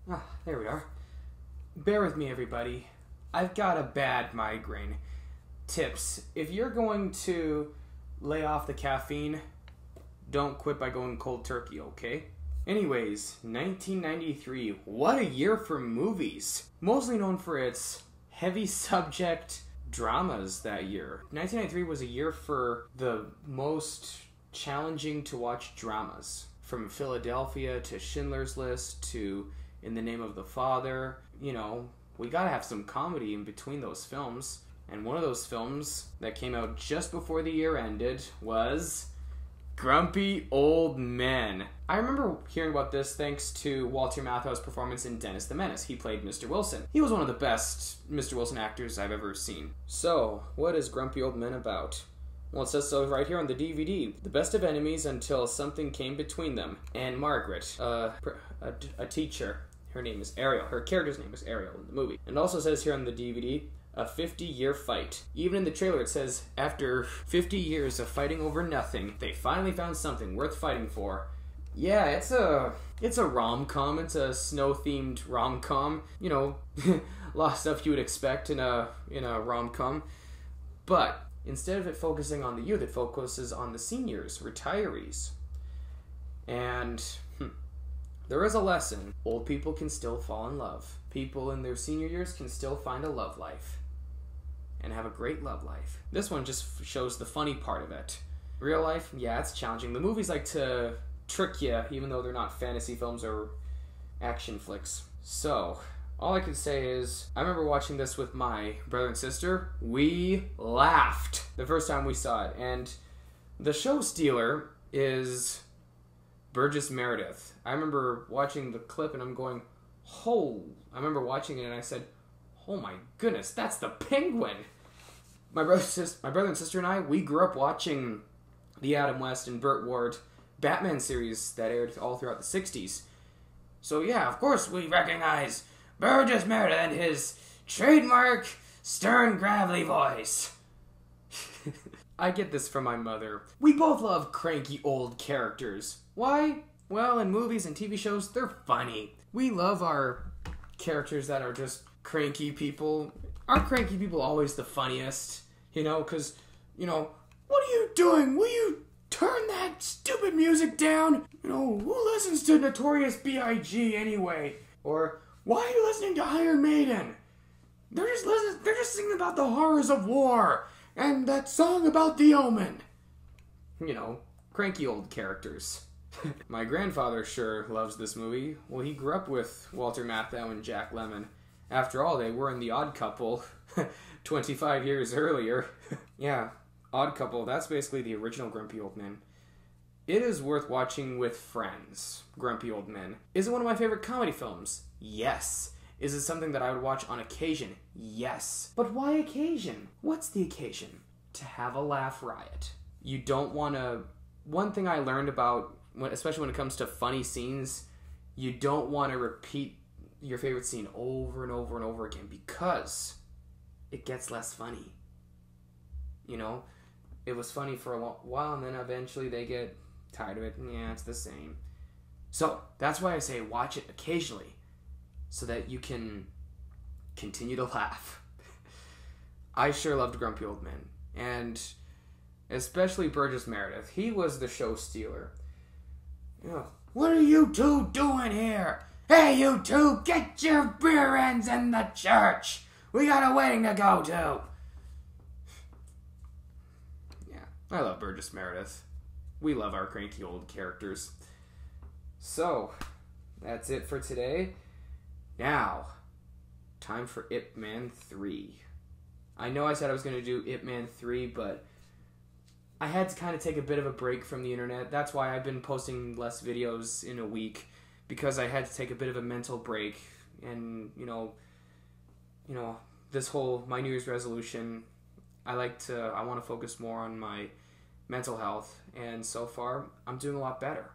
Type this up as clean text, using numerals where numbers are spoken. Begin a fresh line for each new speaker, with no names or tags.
Ah, there we are. Bear with me, everybody. I've got a bad migraine. Tips. If you're going to lay off the caffeine, don't quit by going cold turkey, okay? Anyways, 1993. What a year for movies. Mostly known for its heavy subject dramas that year. 1993 was a year for the most challenging to watch dramas. From Philadelphia to Schindler's List to In the Name of the Father. You know, we gotta have some comedy in between those films. And one of those films that came out just before the year ended was Grumpy Old Men. I remember hearing about this thanks to Walter Matthau's performance in Dennis the Menace. He played Mr. Wilson. He was one of the best Mr. Wilson actors I've ever seen. So, what is Grumpy Old Men about? Well, it says so right here on the DVD. The best of enemies until something came between them. Anne-Margret, a teacher. Her name is Ariel. Her character's name is Ariel in the movie. And it also says here on the DVD, a 50-year fight. Even in the trailer it says, after 50 years of fighting over nothing, they finally found something worth fighting for. Yeah, it's a rom-com. It's a snow-themed rom-com. You know, a lot of stuff you would expect in a rom-com. But instead of it focusing on the youth, it focuses on the seniors, retirees. And there is a lesson. Old people can still fall in love. People in their senior years can still find a love life. And have a great love life. This one just shows the funny part of it. Real life, yeah, it's challenging. The movies like to trick you, even though they're not fantasy films or action flicks. So, all I can say is, I remember watching this with my brother and sister. We laughed the first time we saw it. And the show stealer is Burgess Meredith. I remember watching the clip and I'm going, I remember watching it and I said, oh my goodness, that's the Penguin! My brother and sister and I, we grew up watching the Adam West and Burt Ward Batman series that aired all throughout the 60s. So yeah, of course we recognize Burgess Meredith and his trademark stern, gravelly voice. I get this from my mother. We both love cranky old characters. Why? Well, in movies and TV shows, they're funny. We love our characters that are just cranky people. Aren't cranky people always the funniest? You know, because, you know, what are you doing? Will you turn that stupid music down? You know, who listens to Notorious B.I.G. anyway? Or, why are you listening to Iron Maiden? They're just singing about the horrors of war and that song about the Omen. You know, cranky old characters. My grandfather sure loves this movie. Well, he grew up with Walter Matthau and Jack Lemmon. After all, they were in The Odd Couple 25 years earlier. Yeah, Odd Couple, that's basically the original Grumpy Old Men. It is worth watching with friends, Grumpy Old Men. Is it one of my favorite comedy films? Yes. Is it something that I would watch on occasion? Yes. But why occasion? What's the occasion? To have a laugh riot. You don't want to... One thing I learned about, especially when it comes to funny scenes, you don't want to repeat your favorite scene over and over and over again because it gets less funny. You know, it was funny for a while and then eventually they get tired of it and yeah, it's the same. So that's why I say watch it occasionally so that you can continue to laugh. I sure loved Grumpy Old Men, and especially Burgess Meredith. He was the show stealer. You know, what are you two doing here? Hey, you two, get your rear ends in the church. We got a wedding to go to. Yeah, I love Burgess Meredith. We love our cranky old characters. So, that's it for today. Now, time for Ip Man 3. I know I said I was going to do Ip Man 3, but I had to kind of take a bit of a break from the internet. That's why I've been posting less videos in a week, because I had to take a bit of a mental break. And, you know, this whole, my New Year's resolution, I want to focus more on my mental health. And so far, I'm doing a lot better.